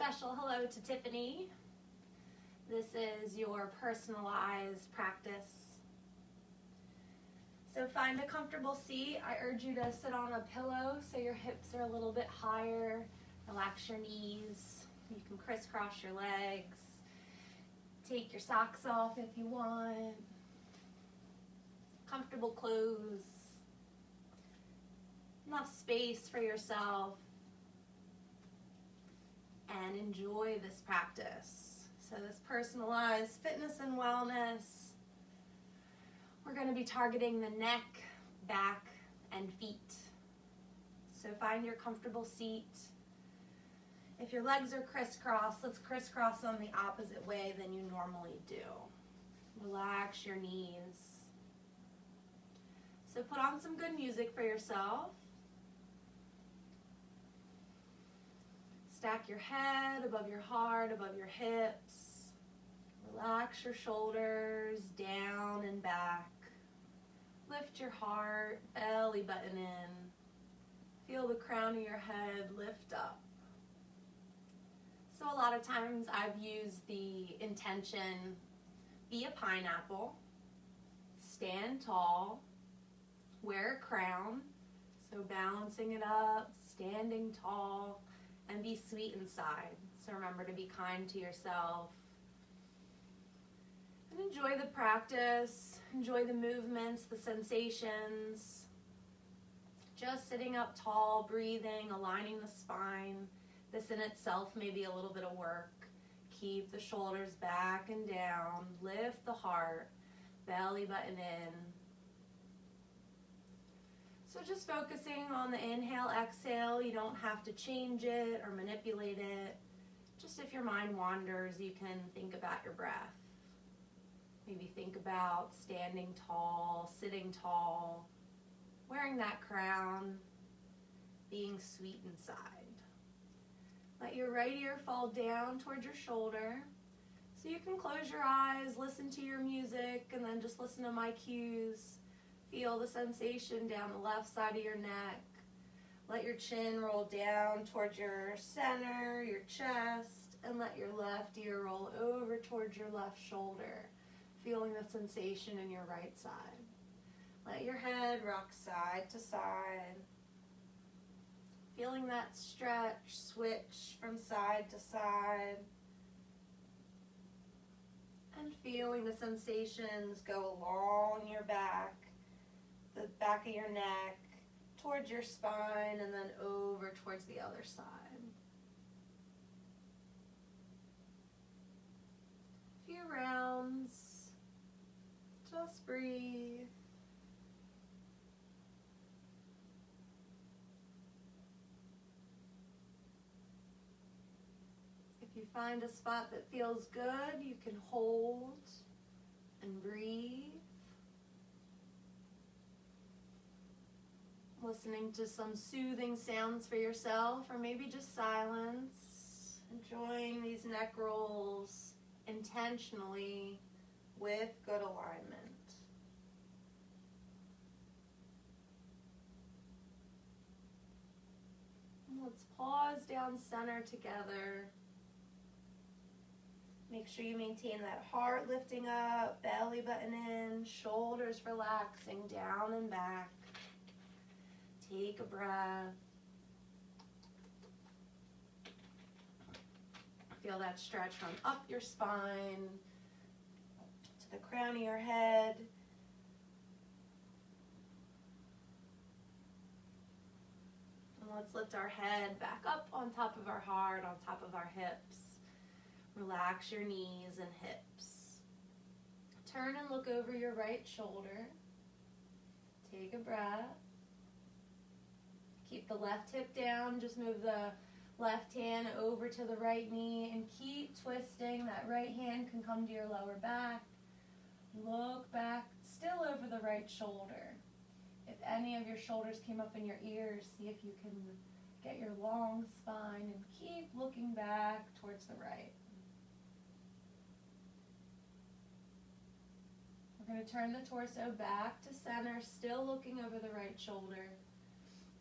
special hello to Tiffany. This is your personalized practice. So find a comfortable seat. I urge you to sit on a pillow so your hips are a little bit higher. Relax your knees. You can crisscross your legs. Take your socks off if you want. Comfortable clothes. Enough space for yourself. And enjoy this practice. So this personalized fitness and wellness, we're going to be targeting the neck, back, and feet. So find your comfortable seat. If your legs are crisscrossed, let's crisscross them the opposite way than you normally do. Relax your knees. So put on some good music for yourself. Stack your head above your heart, above your hips. Relax your shoulders down and back. Lift your heart, belly button in. Feel the crown of your head lift up. So a lot of times I've used the intention, be a pineapple, stand tall, wear a crown, so balancing it up, standing tall, and be sweet inside. So remember to be kind to yourself. And enjoy the practice, enjoy the movements, the sensations. Just sitting up tall, breathing, aligning the spine. This in itself may be a little bit of work. Keep the shoulders back and down. Lift the heart, belly button in. So just focusing on the inhale, exhale. You don't have to change it or manipulate it. Just if your mind wanders, you can think about your breath. Maybe think about standing tall, sitting tall, wearing that crown, being sweet inside. Let your right ear fall down towards your shoulder. So you can close your eyes, listen to your music, and then just listen to my cues. Feel the sensation down the left side of your neck. Let your chin roll down towards your center, your chest, and let your left ear roll over towards your left shoulder, feeling the sensation in your right side. Let your head rock side to side. Feeling that stretch, switch from side to side. And feeling the sensations go along your back, the back of your neck, towards your spine, and then over towards the other side. A few rounds. Just breathe. If you find a spot that feels good, you can hold and breathe. Listening to some soothing sounds for yourself, or maybe just silence. Enjoying these neck rolls intentionally with good alignment. And let's pause down center together. Make sure you maintain that heart lifting up, belly button in, shoulders relaxing down and back. Take a breath. Feel that stretch from up your spine to the crown of your head. And let's lift our head back up on top of our heart, on top of our hips. Relax your knees and hips. Turn and look over your right shoulder. Take a breath. Keep the left hip down. Just move the left hand over to the right knee and keep twisting. That right hand can come to your lower back. Look back, still over the right shoulder. If any of your shoulders came up in your ears, see if you can get your long spine and keep looking back towards the right. We're going to turn the torso back to center, still looking over the right shoulder.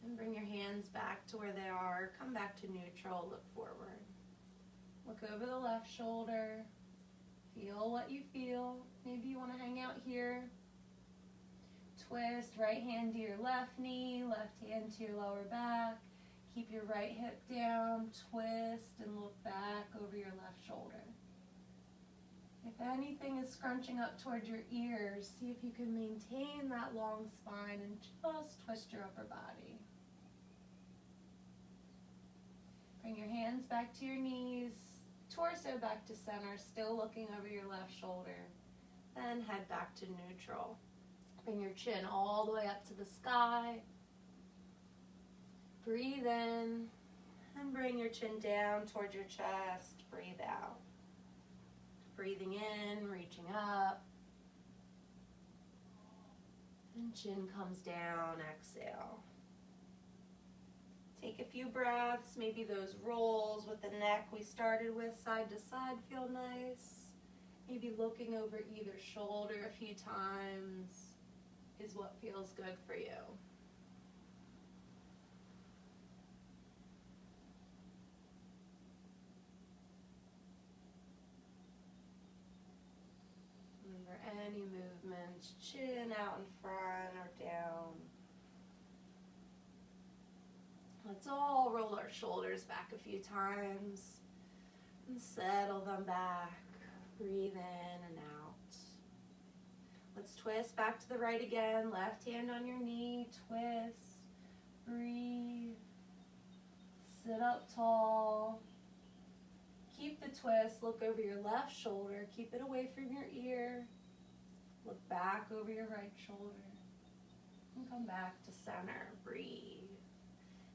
And bring your hands back to where they are. Come back to neutral, look forward. Look over the left shoulder. Feel what you feel. Maybe you want to hang out here. Twist, right hand to your left knee, left hand to your lower back. Keep your right hip down, twist, and look back over your left shoulder. If anything is scrunching up towards your ears, see if you can maintain that long spine and just twist your upper body. Bring your hands back to your knees, torso back to center, still looking over your left shoulder. Then head back to neutral. Bring your chin all the way up to the sky. Breathe in and bring your chin down towards your chest. Breathe out. Breathing in, reaching up. And chin comes down, exhale. Take a few breaths, maybe those rolls with the neck we started with side to side feel nice. Maybe looking over either shoulder a few times is what feels good for you. Remember any movement, chin out in front or down. Let's all roll our shoulders back a few times and settle them back. Breathe in and out. Let's twist back to the right again. Left hand on your knee, twist, breathe, sit up tall. Keep the twist, look over your left shoulder, keep it away from your ear. Look back over your right shoulder and come back to center. Breathe.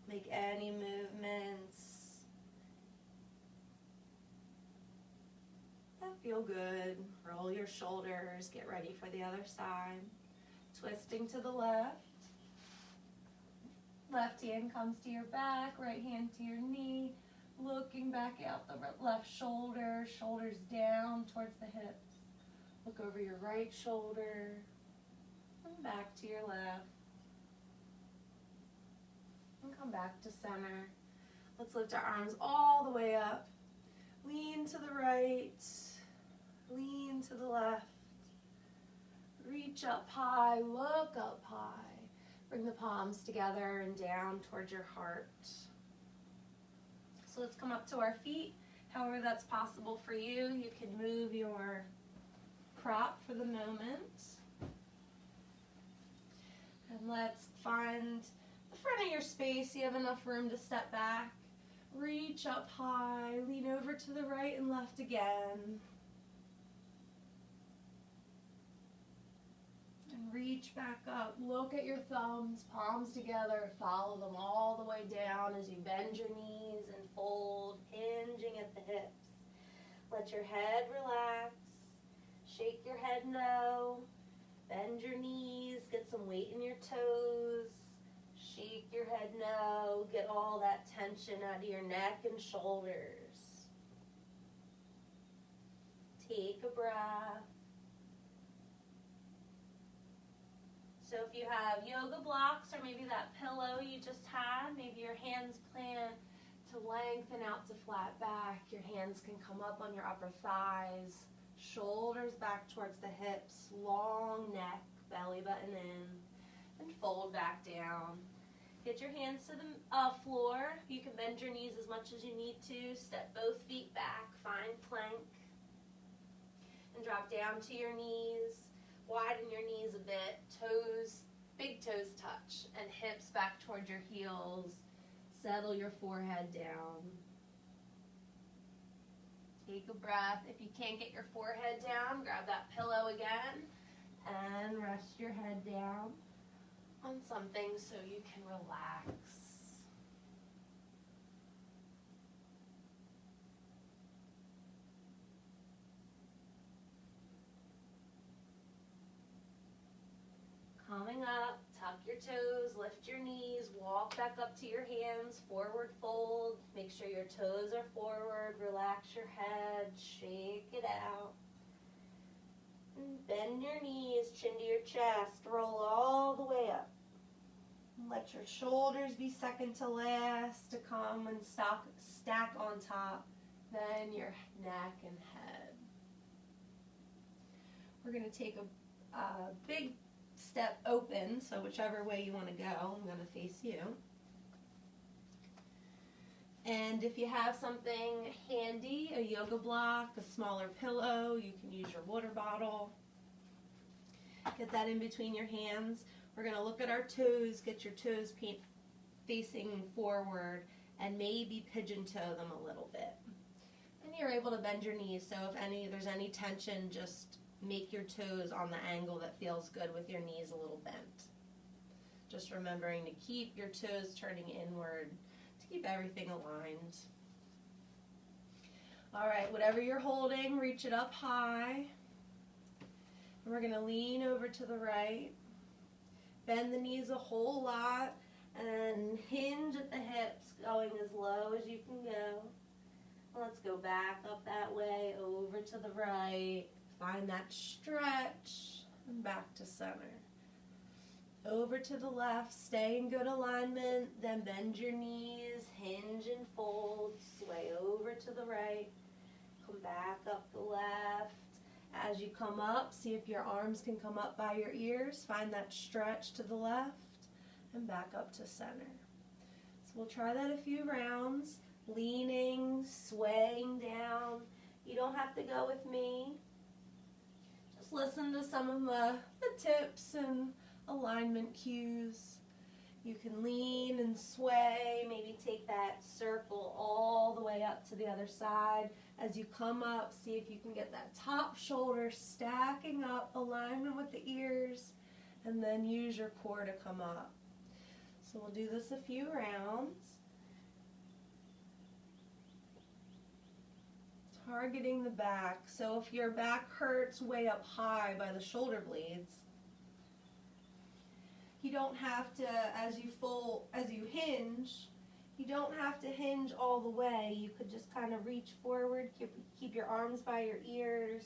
Make any movements that feel good. Roll your shoulders, get ready for the other side. Twisting to the left. Left hand comes to your back, right hand to your knee. Looking back out the left shoulder, shoulders down towards the hips. Look over your right shoulder and back to your left. And come back to center. Let's lift our arms all the way up. Lean to the right, lean to the left. Reach up high, look up high. Bring the palms together and down towards your heart. So let's come up to our feet. However that's possible for you. You can move your prop for the moment. And let's find the front of your space. You have enough room to step back. Reach up high, lean over to the right and left again. And reach back up. Look at your thumbs, palms together. Follow them all the way down as you bend your knees and fold, hinging at the hips. Let your head relax. Shake your head no. Bend your knees, get some weight in your toes. Shake your head no. Get all that tension out of your neck and shoulders. Take a breath. So if you have yoga blocks or maybe that pillow you just had, maybe your hands plan to lengthen out to flat back. Your hands can come up on your upper thighs. Shoulders back towards the hips, long neck, belly button in, and fold back down. Get your hands to the floor. You can bend your knees as much as you need to. Step both feet back, find plank, and drop down to your knees. Widen your knees a bit, toes, big toes touch, and hips back towards your heels. Settle your forehead down. Take a breath. If you can't get your forehead down, grab that pillow again and rest your head down on something so you can relax. Coming up, tuck your toes, lift your knees, walk back up to your hands, forward fold. Make sure your toes are forward, relax your head, shake it out. And bend your knees, chin to your chest, roll all the way up. Let your shoulders be second to last to come and stack on top. then your neck and head. We're going to take a big step open, so whichever way you want to go, I'm going to face you. And if you have something handy, a yoga block, a smaller pillow, you can use your water bottle. Get that in between your hands. We're going to look at our toes, get your toes facing forward, and maybe pigeon toe them a little bit. And you're able to bend your knees, so if there's any tension, just make your toes on the angle that feels good with your knees a little bent. Just remembering to keep your toes turning inward, to keep everything aligned. All right, whatever you're holding, reach it up high. And we're going to lean over to the right. Bend the knees a whole lot and hinge at the hips, going as low as you can go. Let's go back up that way, over to the right. Find that stretch and back to center. Over to the left, stay in good alignment, then bend your knees, hinge and fold, sway over to the right, come back up the left. As you come up, see if your arms can come up by your ears, find that stretch to the left, and back up to center. So we'll try that a few rounds, leaning, swaying down. You don't have to go with me. Just listen to some of the tips and alignment cues. You can lean and sway, maybe take that circle all the way up to the other side. As you come up, see if you can get that top shoulder stacking up, alignment with the ears, and then use your core to come up. So we'll do this a few rounds. Targeting the back. So if your back hurts way up high by the shoulder blades, you don't have to, as you hinge, you don't have to hinge all the way. You could just kind of reach forward, keep your arms by your ears,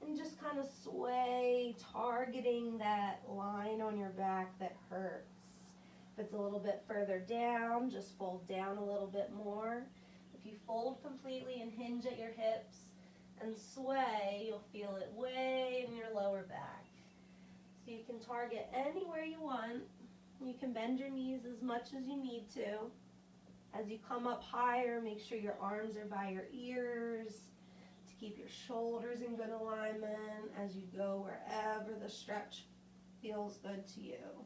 and just kind of sway, targeting that line on your back that hurts. If it's a little bit further down, just fold down a little bit more. If you fold completely and hinge at your hips and sway, you'll feel it way in your lower back. So you can target anywhere you want. You can bend your knees as much as you need to. As you come up higher, make sure your arms are by your ears to keep your shoulders in good alignment as you go wherever the stretch feels good to you.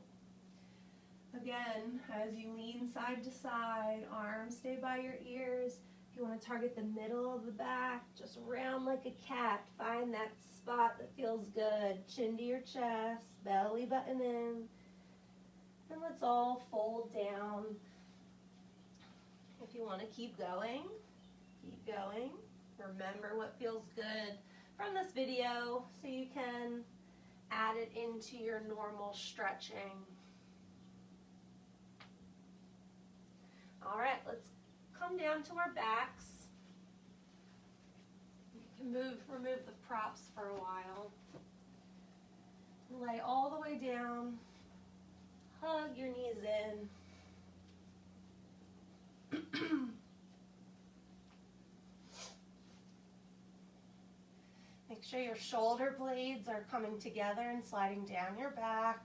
Again, as you lean side to side, arms stay by your ears. If you want to target the middle of the back, just round like a cat. Find that spot that feels good. Chin to your chest, belly button in. And let's all fold down. If you want to keep going, keep going. Remember what feels good from this video so you can add it into your normal stretching. All right, let's come down to our backs. You can remove the props for a while. Lay all the way down. Hug your knees in. Make sure your shoulder blades are coming together and sliding down your back,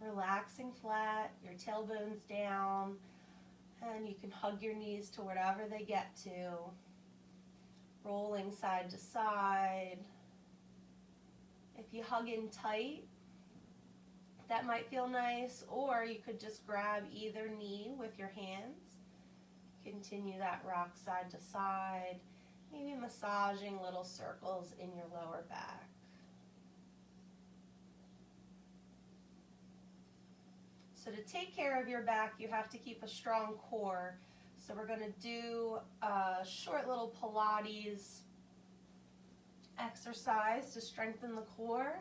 relaxing flat, your tailbone's down, and you can hug your knees to wherever they get to, rolling side to side. If you hug in tight, that might feel nice, or you could just grab either knee with your hands. Continue that rock side to side, maybe massaging little circles in your lower back. So to take care of your back, you have to keep a strong core. So we're going to do a short little Pilates exercise to strengthen the core.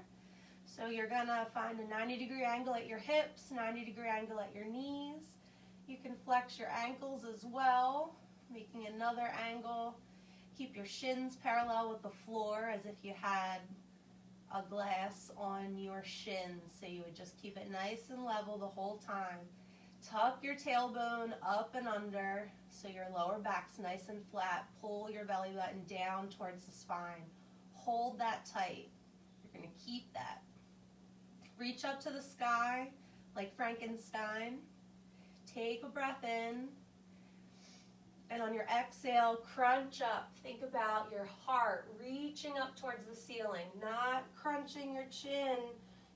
So you're going to find a 90-degree angle at your hips, 90-degree angle at your knees. You can flex your ankles as well, making another angle. Keep your shins parallel with the floor as if you had a glass on your shins. So you would just keep it nice and level the whole time. Tuck your tailbone up and under so your lower back's nice and flat. Pull your belly button down towards the spine. Hold that tight. You're going to keep that. Reach up to the sky like Frankenstein. Take a breath in. And on your exhale, crunch up. Think about your heart reaching up towards the ceiling, not crunching your chin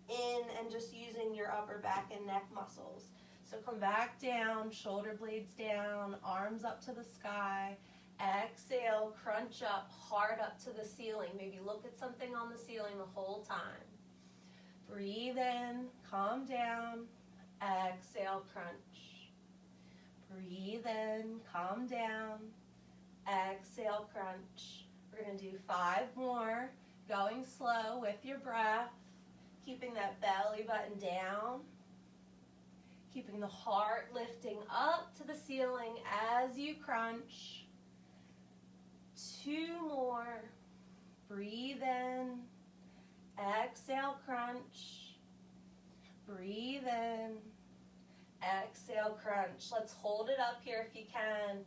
in and just using your upper back and neck muscles. So come back down, shoulder blades down, arms up to the sky. Exhale, crunch up, heart up to the ceiling. Maybe look at something on the ceiling the whole time. Breathe in, calm down. Exhale, crunch. Breathe in, calm down. Exhale, crunch. We're going to do 5 more, going slow with your breath, keeping that belly button down. Keeping the heart lifting up to the ceiling as you crunch. 2 more. Breathe in. Exhale, crunch. Breathe in. Exhale, crunch. Let's hold it up here if you can.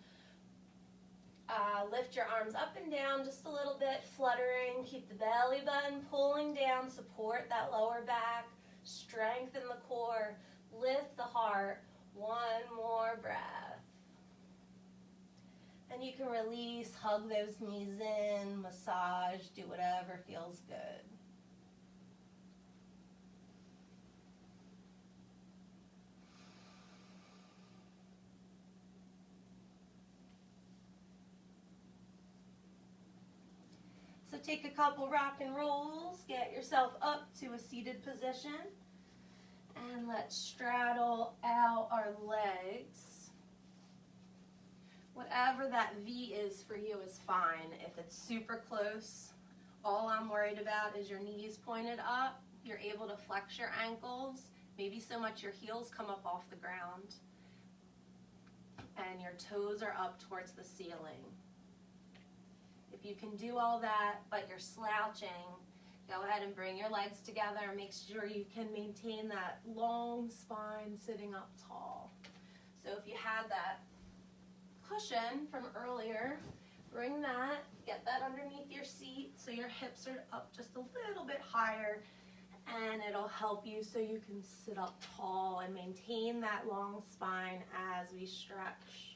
Lift your arms up and down just a little bit, fluttering. Keep the belly button pulling down. Support that lower back. Strengthen the core. Lift the heart. 1 more breath. And you can release, hug those knees in, massage, do whatever feels good. So take a couple rock and rolls, get yourself up to a seated position. And let's straddle out our legs. Whatever that V is for you is fine. If it's super close, all I'm worried about is your knees pointed up. You're able to flex your ankles, maybe so much your heels come up off the ground. And your toes are up towards the ceiling. If you can do all that, but you're slouching, go ahead and bring your legs together and make sure you can maintain that long spine sitting up tall. So if you had that cushion from earlier, bring that, get that underneath your seat so your hips are up just a little bit higher, and it'll help you so you can sit up tall and maintain that long spine as we stretch.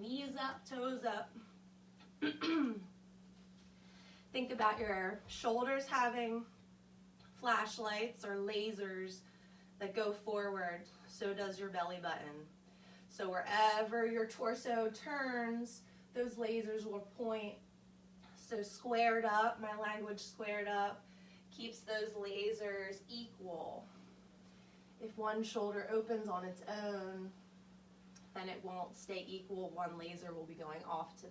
Knees up, toes up. Think about your shoulders having flashlights or lasers that go forward. So does your belly button. So wherever your torso turns, those lasers will point. So squared up, my language squared up, keeps those lasers equal. If one shoulder opens on its own, then it won't stay equal. One laser will be going off to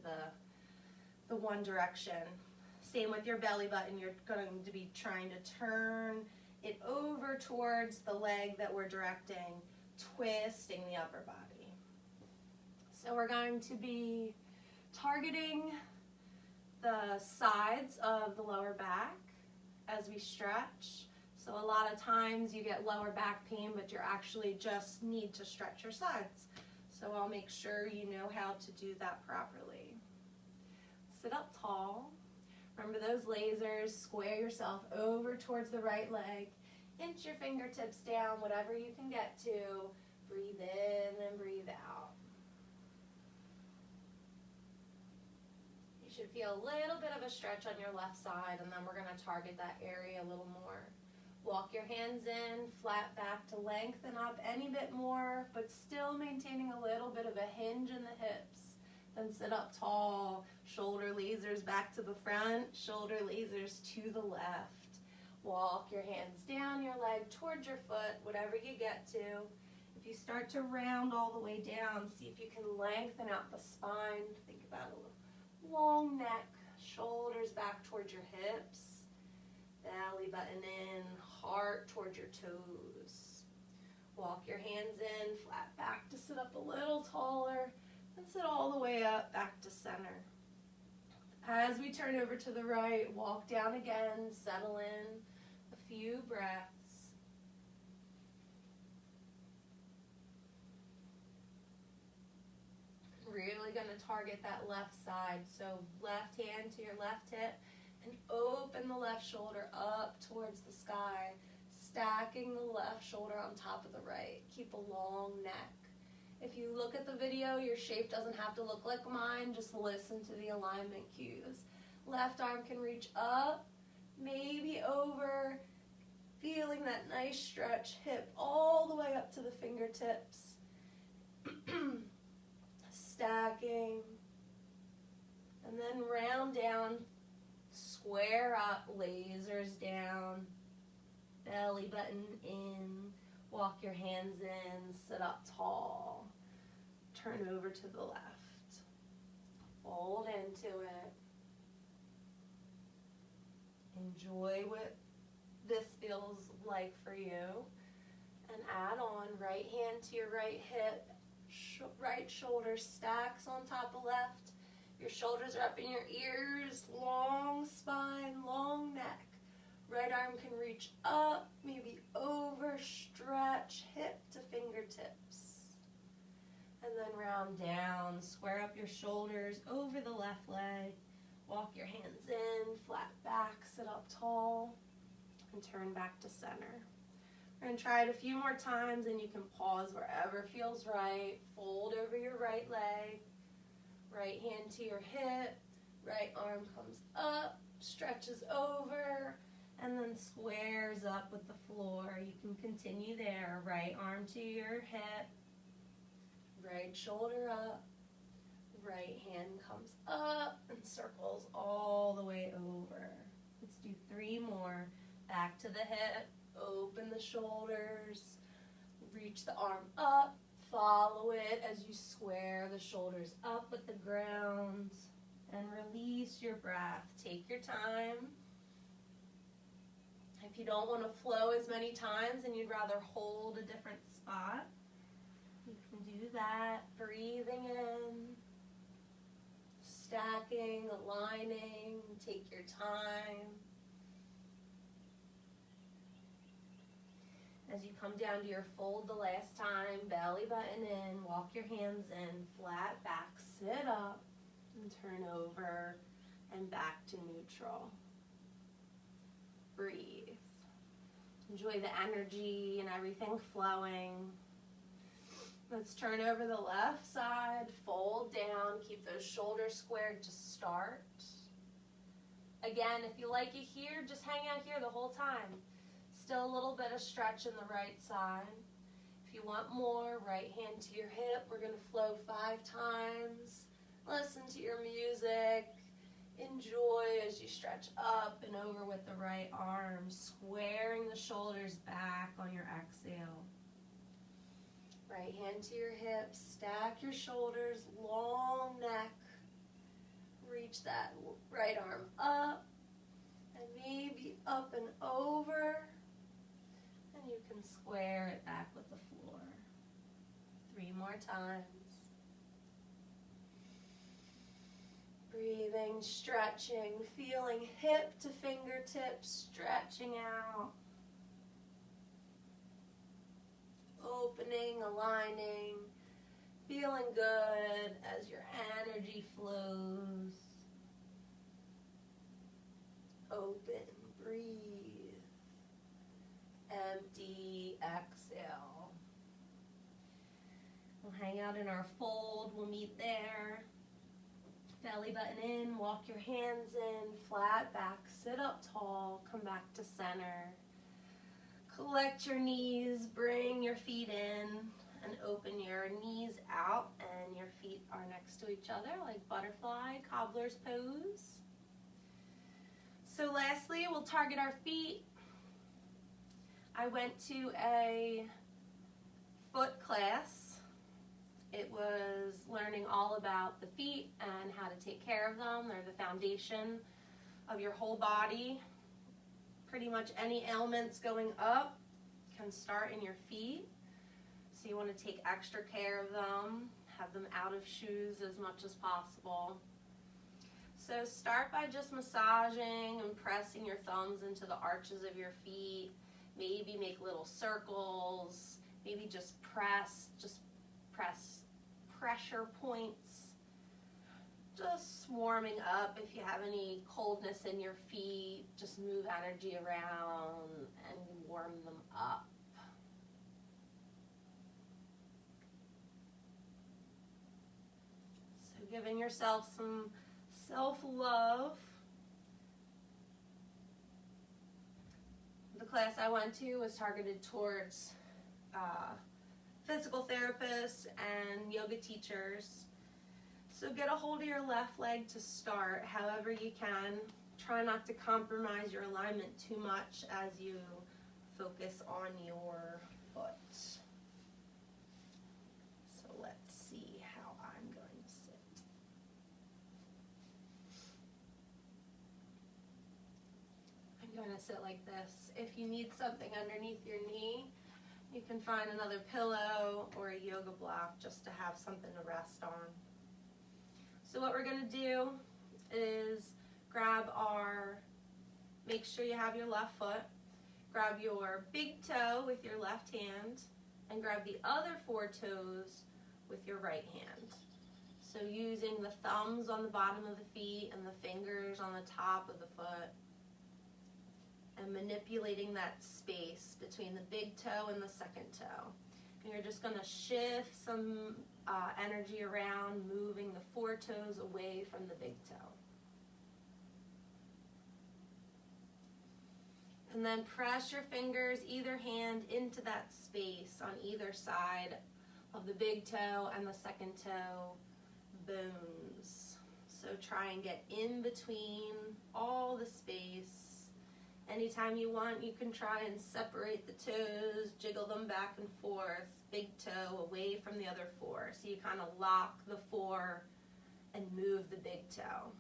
the one direction. Same with your belly button. You're going to be trying to turn it over towards the leg that we're directing, twisting the upper body. So we're going to be targeting the sides of the lower back as we stretch. So a lot of times you get lower back pain, but you actually just need to stretch your sides. So I'll make sure you know how to do that properly. Sit up tall. Remember those lasers. Square yourself over towards the right leg. Inch your fingertips down, whatever you can get to. Breathe in and breathe out. You should feel a little bit of a stretch on your left side, and then we're going to target that area a little more. Walk your hands in, flat back to lengthen up any bit more, but still maintaining a little bit of a hinge in the hips. Then sit up tall, shoulder lasers back to the front, shoulder lasers to the left. Walk your hands down your leg towards your foot, whatever you get to. If you start to round all the way down, see if you can lengthen out the spine. Think about a long neck, shoulders back towards your hips. Belly button in, heart towards your toes. Walk your hands in, flat back to sit up a little taller, and sit all the way up, back to center. As we turn over to the right, walk down again, settle in. A few breaths. Really going to target that left side. So left hand to your left hip and open the left shoulder up towards the sky, stacking the left shoulder on top of the right. Keep a long neck. If you look at the video, your shape doesn't have to look like mine. Just listen to the alignment cues. Left arm can reach up, maybe over, feeling that nice stretch, hip all the way up to the fingertips. Stacking, and then round down, square up, lasers down, belly button in, walk your hands in, sit up tall, turn over to the left, fold into it. Enjoy what this feels like for you, and add on right hand to your right hip. Right shoulder stacks on top of left. Your shoulders are up in your ears, long spine, long neck. Right arm can reach up, maybe over, stretch, hip to fingertips. And then round down, square up your shoulders over the left leg. Walk your hands in, flat back, sit up tall, and turn back to center. We're going to try it a few more times, and you can pause wherever feels right. Fold over your right leg, right hand to your hip, right arm comes up, stretches over, and then squares up with the floor. You can continue there. Right arm to your hip, right shoulder up, right hand comes up and circles all the way over. Let's do 3 more. Back to the hip. Open the shoulders, reach the arm up, follow it as you square the shoulders up with the ground, and release your breath. Take your time. If you don't want to flow as many times and you'd rather hold a different spot, you can do that. Breathing in, stacking, aligning, take your time. As you come down to your fold the last time, belly button in, walk your hands in, flat back, sit up, and turn over, and back to neutral. Breathe. Enjoy the energy and everything flowing. Let's turn over the left side, fold down, keep those shoulders squared to start. Again, if you like it here, just hang out here the whole time. Still a little bit of stretch in the right side. If you want more, right hand to your hip. We're going to flow 5 times. Listen to your music. Enjoy as you stretch up and over with the right arm, squaring the shoulders back on your exhale. Right hand to your hip. Stack your shoulders, long neck. Reach that right arm up and maybe up and over. You can square it back with the floor. 3 more times. Breathing, stretching, feeling hip to fingertips, stretching out. Opening, aligning, feeling good as your energy flows. Open, breathe. Empty, exhale. We'll hang out in our fold. We'll meet there. Belly button in, walk your hands in, flat back, sit up tall, come back to center. Collect your knees, bring your feet in, and open your knees out, and your feet are next to each other like butterfly, cobbler's pose. So lastly, we'll target our feet. I went to a foot class. It was learning all about the feet and how to take care of them. They're the foundation of your whole body. Pretty much any ailments going up can start in your feet. So you want to take extra care of them, have them out of shoes as much as possible. So start by just massaging and pressing your thumbs into the arches of your feet. Maybe make little circles. Maybe just press pressure points. Just warming up. If you have any coldness in your feet, just move energy around and warm them up. So giving yourself some self-love. The class I went to was targeted towards physical therapists and yoga teachers. So get a hold of your left leg to start however you can. Try not to compromise your alignment too much as you focus on your foot. So let's see how I'm going to sit. I'm going to sit like this. If you need something underneath your knee, you can find another pillow or a yoga block just to have something to rest on. So what we're going to do is make sure you have your left foot, grab your big toe with your left hand, and grab the other 4 toes with your right hand. So using the thumbs on the bottom of the feet and the fingers on the top of the foot, and manipulating that space between the big toe and the second toe. And you're just going to shift some energy around, moving the 4 toes away from the big toe. And then press your fingers, either hand, into that space on either side of the big toe and the second toe bones. So try and get in between all the space. Anytime you want, you can try and separate the toes, jiggle them back and forth, big toe away from the other 4. So you kind of lock the 4 and move the big toe.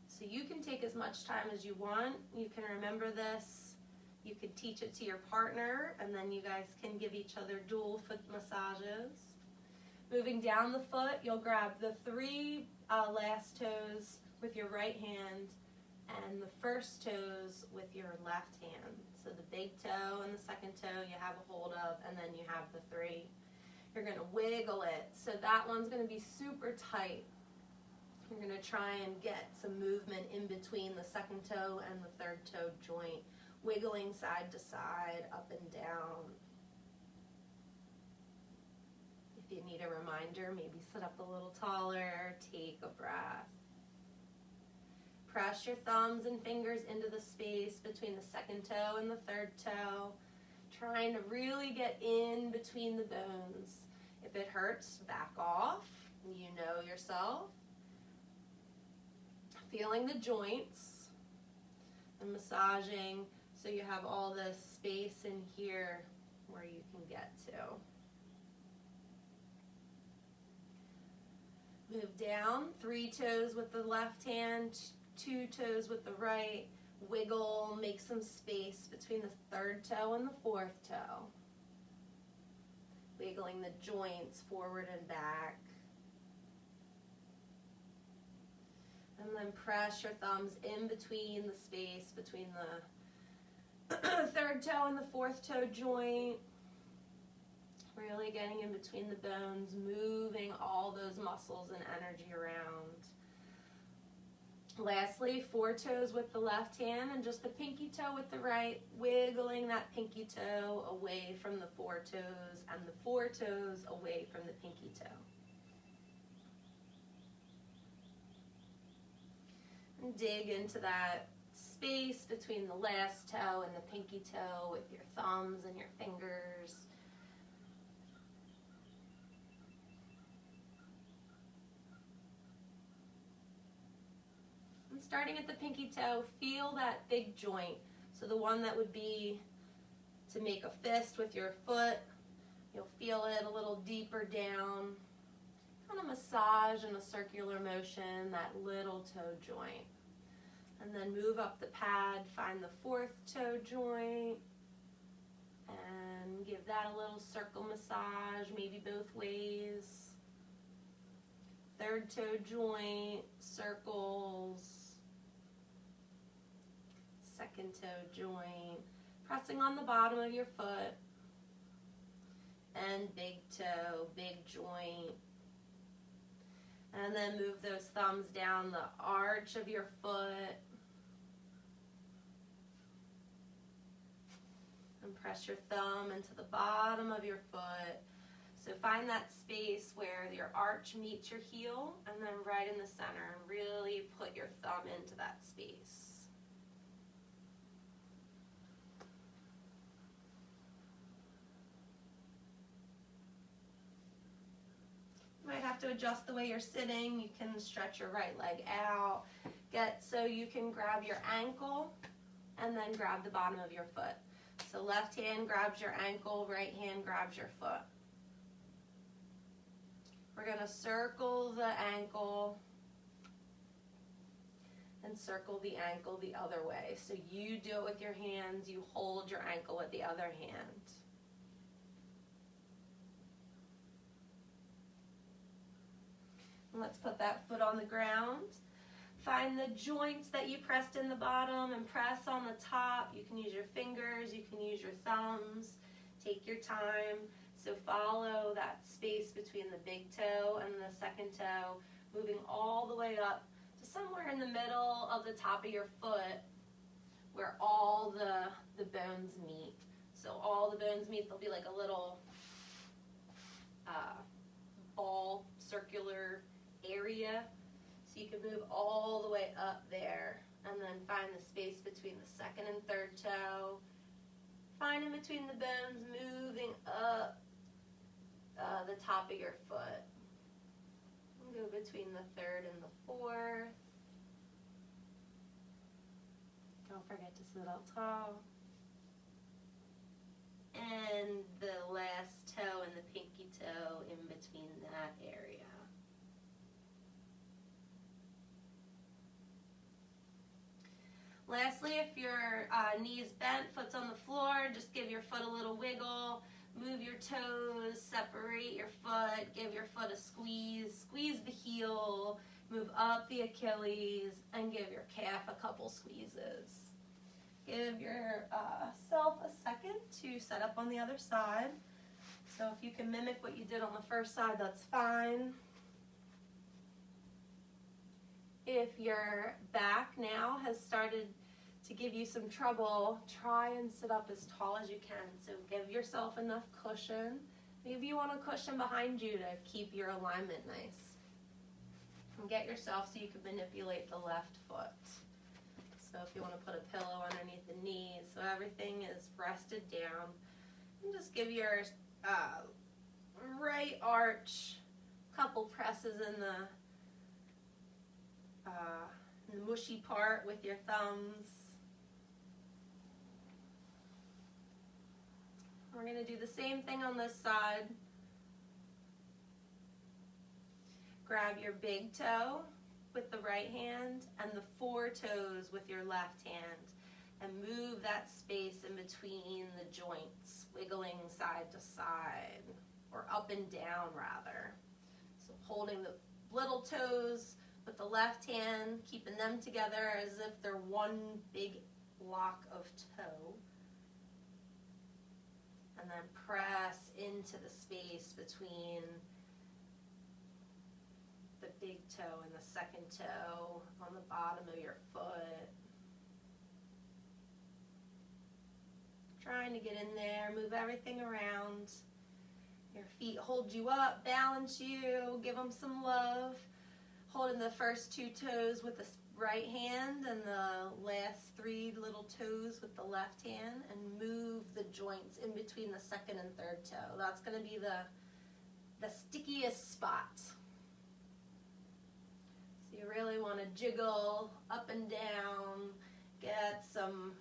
So you can take as much time as you want. You can remember this. You could teach it to your partner, and then you guys can give each other dual foot massages. Moving down the foot, you'll grab the 3 last toes with your right hand, and the first toes with your left hand. So the big toe and the second toe you have a hold of, and then you have the 3. You're going to wiggle it. So that one's going to be super tight. You're going to try and get some movement in between the second toe and the third toe joint, wiggling side to side, up and down. If you need a reminder, maybe sit up a little taller, take a breath. Press your thumbs and fingers into the space between the second toe and the third toe, trying to really get in between the bones. If it hurts, back off. You know yourself. Feeling the joints and massaging so you have all this space in here where you can get to. Move down, 3 toes with the left hand, 2 toes with the right. Wiggle, make some space between the third toe and the fourth toe. Wiggling the joints forward and back. And then press your thumbs in between the space between the third toe and the fourth toe joint. Really getting in between the bones, moving all those muscles and energy around. Lastly, 4 toes with the left hand and just the pinky toe with the right, wiggling that pinky toe away from the 4 toes and the 4 toes away from the pinky toe. And dig into that space between the last toe and the pinky toe with your thumbs and your fingers. And starting at the pinky toe, feel that big joint. So the one that would be to make a fist with your foot, you'll feel it a little deeper down. Kind of massage in a circular motion that little toe joint. And then move up the pad, find the 4th toe joint, and give that a little circle massage, maybe both ways. third toe joint, circles, second toe joint, pressing on the bottom of your foot, and big toe, big joint. And then move those thumbs down the arch of your foot. And press your thumb into the bottom of your foot. So find that space where your arch meets your heel, and then right in the center, and really put your thumb into that space. You might have to adjust the way you're sitting. You can stretch your right leg out. Get so you can grab your ankle and then grab the bottom of your foot. So left hand grabs your ankle, right hand grabs your foot. We're going to circle the ankle and circle the ankle the other way. So you do it with your hands, you hold your ankle with the other hand. And let's put that foot on the ground. Find the joints that you pressed in the bottom and press on the top. You can use your fingers, you can use your thumbs. Take your time. So follow that space between the big toe and the second toe, moving all the way up to somewhere in the middle of the top of your foot where all the bones meet. So all the bones meet, there'll be like a little ball, circular area. So you can move all the way up there and then find the space between the second and third toe. Find in between the bones, moving up the top of your foot. And go between the third and the fourth. Don't forget to sit up tall. And the last toe and the pinky toe in between that area. Lastly, if your knees bent, foot's on the floor, just give your foot a little wiggle. Move your toes, separate your foot, give your foot a squeeze. Squeeze the heel, move up the Achilles, and give your calf a couple squeezes. Give yourself a second to set up on the other side. So if you can mimic what you did on the first side, that's fine. If your back now has started to give you some trouble, try and sit up as tall as you can. So give yourself enough cushion. Maybe you want a cushion behind you to keep your alignment nice. And get yourself so you can manipulate the left foot. So if you want to put a pillow underneath the knees, so everything is rested down. And just give your right arch a couple presses in the mushy part with your thumbs. We're going to do the same thing on this side. Grab your big toe with the right hand and the four toes with your left hand and move that space in between the joints, wiggling side to side, or up and down rather. So holding the little toes with the left hand, keeping them together as if they're one big block of toe. And then press into the space between the big toe and the second toe on the bottom of your foot. Trying to get in there, move everything around. Your feet hold you up, balance you, give them some love. Holding the first two toes with the right hand and the last three little toes with the left hand, and move the joints in between the second and third toe. That's going to be the stickiest spot. So you really want to jiggle up and down, get some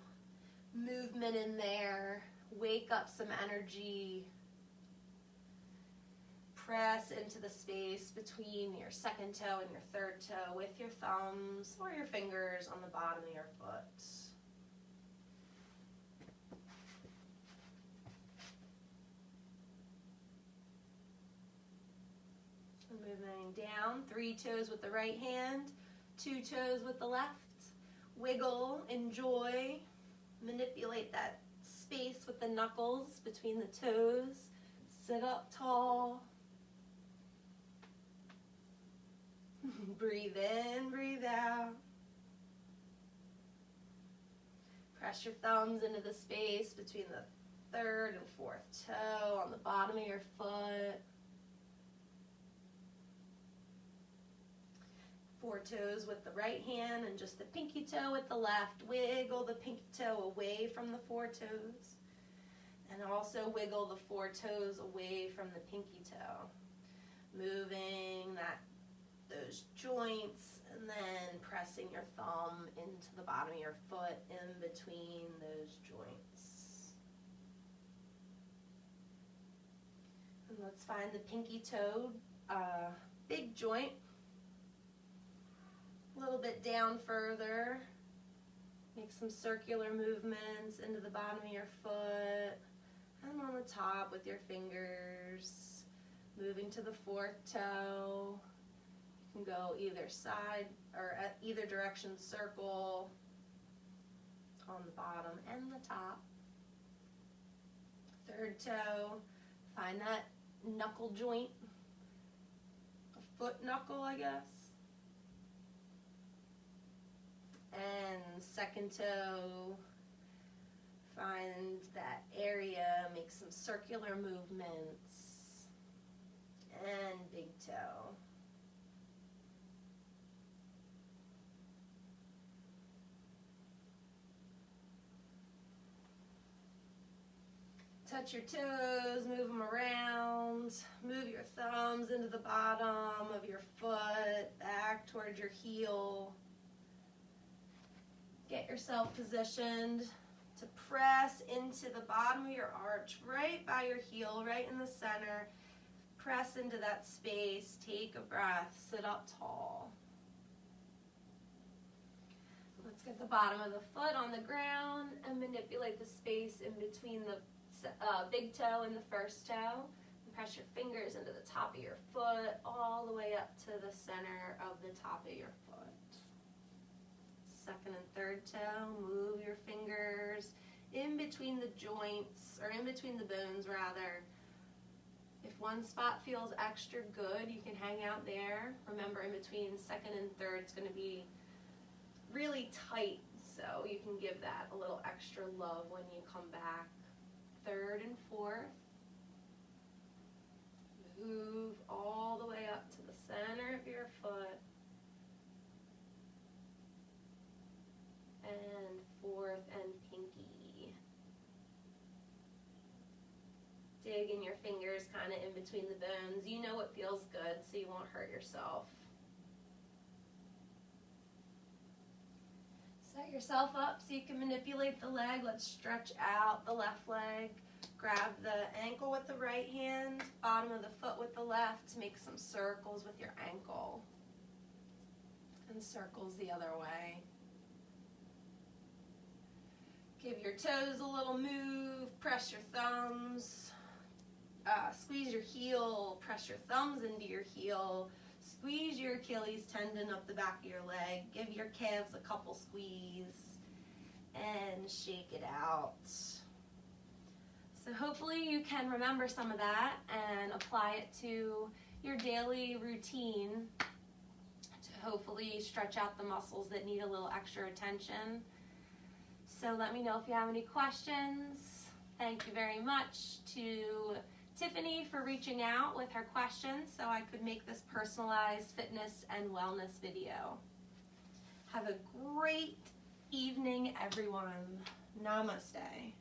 movement in there, wake up some energy. Press into the space between your second toe and your third toe with your thumbs or your fingers on the bottom of your foot. And Moving down, 3 toes with the right hand, 2 toes with the left. Wiggle, enjoy, manipulate that space with the knuckles between the toes. Sit up tall. Breathe in, breathe out. Press your thumbs into the space between the 3rd and 4th toe on the bottom of your foot. 4 toes with the right hand and just the pinky toe with the left. Wiggle the pinky toe away from the 4 toes. And also wiggle the 4 toes away from the pinky toe. Moving those joints and then pressing your thumb into the bottom of your foot in between those joints. And let's find the pinky toe, big joint. A little bit down further. Make some circular movements into the bottom of your foot and on the top with your fingers. Moving to the 4th toe. You can go either side or at either direction, circle on the bottom and the top. 3rd toe, find that knuckle joint, a foot knuckle, I guess. And 2nd toe, find that area, make some circular movements. And big toe. Touch your toes, move them around, move your thumbs into the bottom of your foot, back towards your heel. Get yourself positioned to press into the bottom of your arch, right by your heel, right in the center. Press into that space, take a breath, sit up tall. Let's get the bottom of the foot on the ground and manipulate the space in between the big toe and the 1st toe. And press your fingers into the top of your foot all the way up to the center of the top of your foot. 2nd and 3rd toe, move your fingers in between the joints, or in between the bones rather. If one spot feels extra good, you can hang out there. Remember, in between 2nd and 3rd, it's going to be really tight, so you can give that a little extra love when you come back. 3rd and 4th. Move all the way up to the center of your foot. And 4th and pinky. Dig in your fingers kind of in between the bones. You know what feels good, so you won't hurt yourself. Set yourself up so you can manipulate the leg. Let's stretch out the left leg. Grab the ankle with the right hand, bottom of the foot with the left. Make some circles with your ankle. And circles the other way. Give your toes a little move. Press your thumbs. Squeeze your heel. Press your thumbs into your heel. Squeeze your Achilles tendon up the back of your leg. Give your calves a couple squeeze and shake it out. So hopefully you can remember some of that and apply it to your daily routine to hopefully stretch out the muscles that need a little extra attention. So let me know if you have any questions. Thank you very much to Tiffany for reaching out with her questions so I could make this personalized fitness and wellness video. Have a great evening, everyone. Namaste.